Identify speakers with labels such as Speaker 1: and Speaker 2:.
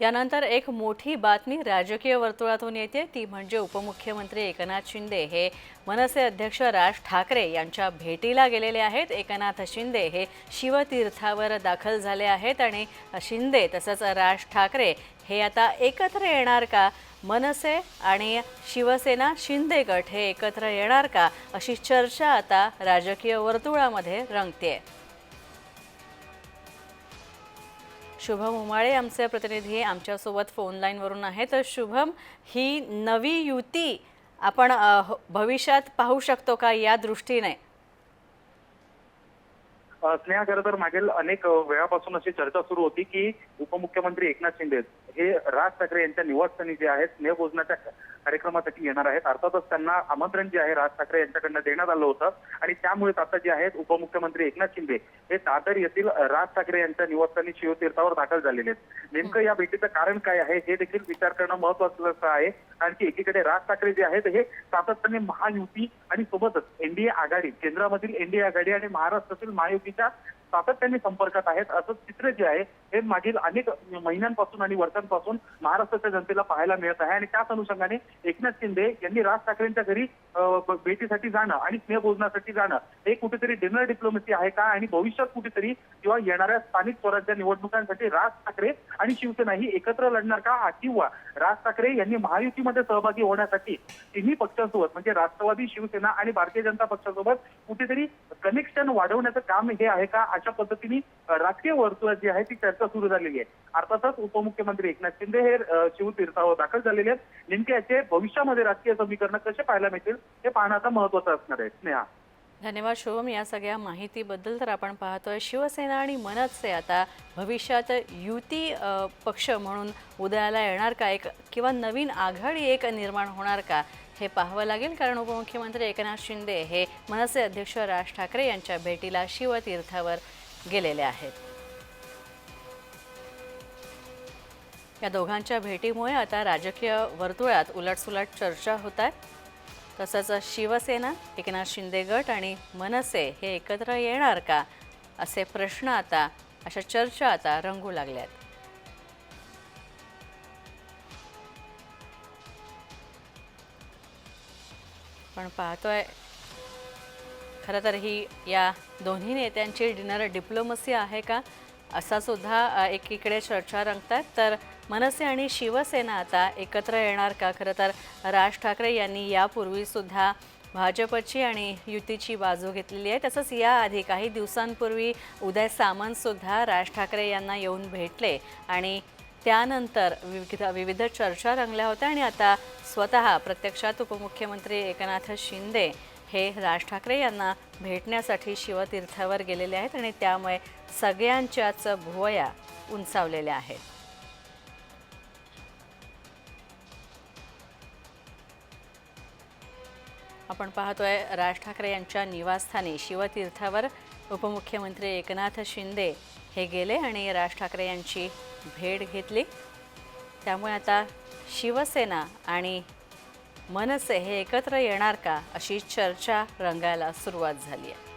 Speaker 1: यानंतर एक मोठी बातमी राजकीय वर्तुळातून येते, ती म्हणजे उपमुख्यमंत्री एकनाथ शिंदे हे मनसे अध्यक्ष राज ठाकरे यांच्या भेटीला गेलेले आहेत। एकनाथ शिंदे हे शिवतीर्थावर दाखल झाले आहेत आणि शिंदे तसंच राज ठाकरे हे आता एकत्र येणार का? मनसे आणि शिवसेना शिंदे गट हे एकत्र येणार का, अशी चर्चा आता राजकीय वर्तुळामध्ये रंगतेय। शुभम उमाळे आमचे प्रतिनिधी आमच्यासोबत फोन लाईनवरून आहेत। तर शुभम, ही नवी युती आपण भविष्यात पाहू शकतो का या दृष्टीने?
Speaker 2: स्नेहा, खरं तर मागील अनेक वेळापासून अशी चर्चा सुरू होती की उपमुख्यमंत्री एकनाथ शिंदे हे राज ठाकरे यांच्या निवासस्थानी जे आहेत स्नेहभोजनाच्या कार्यक्रमासाठी येणार आहेत। अर्थातच त्यांना आमंत्रण जे आहे राज ठाकरे यांच्याकडनं देण्यात आलं होतं आणि त्यामुळेच आता जे आहेत उपमुख्यमंत्री एकनाथ शिंदे हे दादर येथील राज ठाकरे यांच्या निवासस्थानी शिवतीर्थावर दाखल झालेले आहेत। नेमकं या भेटीचं कारण काय आहे हे देखील विचार करणं महत्त्वाचं आहे, कारण की एकीकडे राज ठाकरे जे आहेत हे सातत्याने महायुती आणि सोबतच एनडीए आघाडी, केंद्रामधील एनडीए आघाडी आणि महाराष्ट्रातील महायुतीच्या सातत्याने संपर्कात आहेत, असं चित्र जे आहे हे मागील अनेक महिन्यांपासून आणि वर्षांपासून महाराष्ट्राच्या जनतेला पाहायला मिळत आहे। आणि त्याच अनुषंगाने एकनाथ शिंदे यांनी राज ठाकरेंच्या घरी भेटीसाठी जाणं आणि स्नेहभोजनासाठी जाणं हे कुठेतरी डिनर डिप्लोमसी आहे का, आणि भविष्यात कुठेतरी किंवा येणाऱ्या स्थानिक स्वराज्य निवडणुकांसाठी राज ठाकरे आणि शिवसेना ही एकत्र लढणार का, किंवा राज ठाकरे यांनी महायुतीमध्ये सहभागी होण्यासाठी तिन्ही पक्षांसोबत म्हणजे राष्ट्रवादी, शिवसेना आणि भारतीय जनता पक्षासोबत कुठेतरी कनेक्शन वाढवण्याचं काम हे आहे का, अशा पद्धतीने राजकीय वर्तुळात जी आहे ती चर्चा सुरू झालेली आहे। अर्थातच उपमुख्यमंत्री एकनाथ शिंदे हे शिवतीर्थावर दाखल झालेले आहेत। नेमके याचे भविष्यामध्ये राजकीय समीकरण कसे पाहायला मिळतील हे पाहणं आता महत्त्वाचं असणार आहे। स्नेहा,
Speaker 1: धन्यवाद शुभम या सगळ्या माहितीबद्दल। तर आपण पाहतोय शिवसेना आणि मनसे आता भविष्यात युती पक्ष म्हणून उदयाला येणार का, एक किंवा नवीन आघाडी एक निर्माण होणार का हे पाहावं लागेल, कारण उपमुख्यमंत्री एकनाथ शिंदे हे मनसे अध्यक्ष राज ठाकरे यांच्या भेटीला शिवतीर्थावर गेलेले आहेत। या दोघांच्या भेटीमुळे आता राजकीय वर्तुळात उलटसुलट चर्चा होत आहे। तसंच शिवसेना, एकनाथ शिंदे गट आणि मनसे हे एकत्र येणार का, असे प्रश्न आता, अशा चर्चा आता रंगू लागल्यात। पण पाहतोय खरं तर ही या दोन्ही नेत्यांची डिनर डिप्लोमसी आहे का, असा सुद्धा एकीकडे चर्चा रंगतात। तर मनसे आणि शिवसेना आता एकत्र येणार का? खरं तर राज ठाकरे यांनी यापूर्वी सुद्धा भाजपची आणि युतीची बाजू घेतलेली आहे। तसंच याआधी काही दिवसांपूर्वी उदय सामंत सुद्धा राज ठाकरे यांना येऊन भेटले आणि त्यानंतर विविध चर्चा रंगल्या होत्या आणि आता स्वतः प्रत्यक्षात उपमुख्यमंत्री एकनाथ शिंदे हे राज ठाकरे यांना भेटण्यासाठी शिवतीर्थावर गेलेले आहेत आणि त्यामुळे सगळ्यांच्याच भुवया उंचावलेल्या आहेत। आपण पाहतोय राज ठाकरे यांच्या निवासस्थानी शिवतीर्थावर उपमुख्यमंत्री एकनाथ शिंदे हे गेले आणि राज ठाकरे यांची भेट घेतली। त्यामुळे आता शिवसेना आणि मनसे हे एकत्र येणार का, अशी चर्चा रंगायला सुरुवात झाली आहे।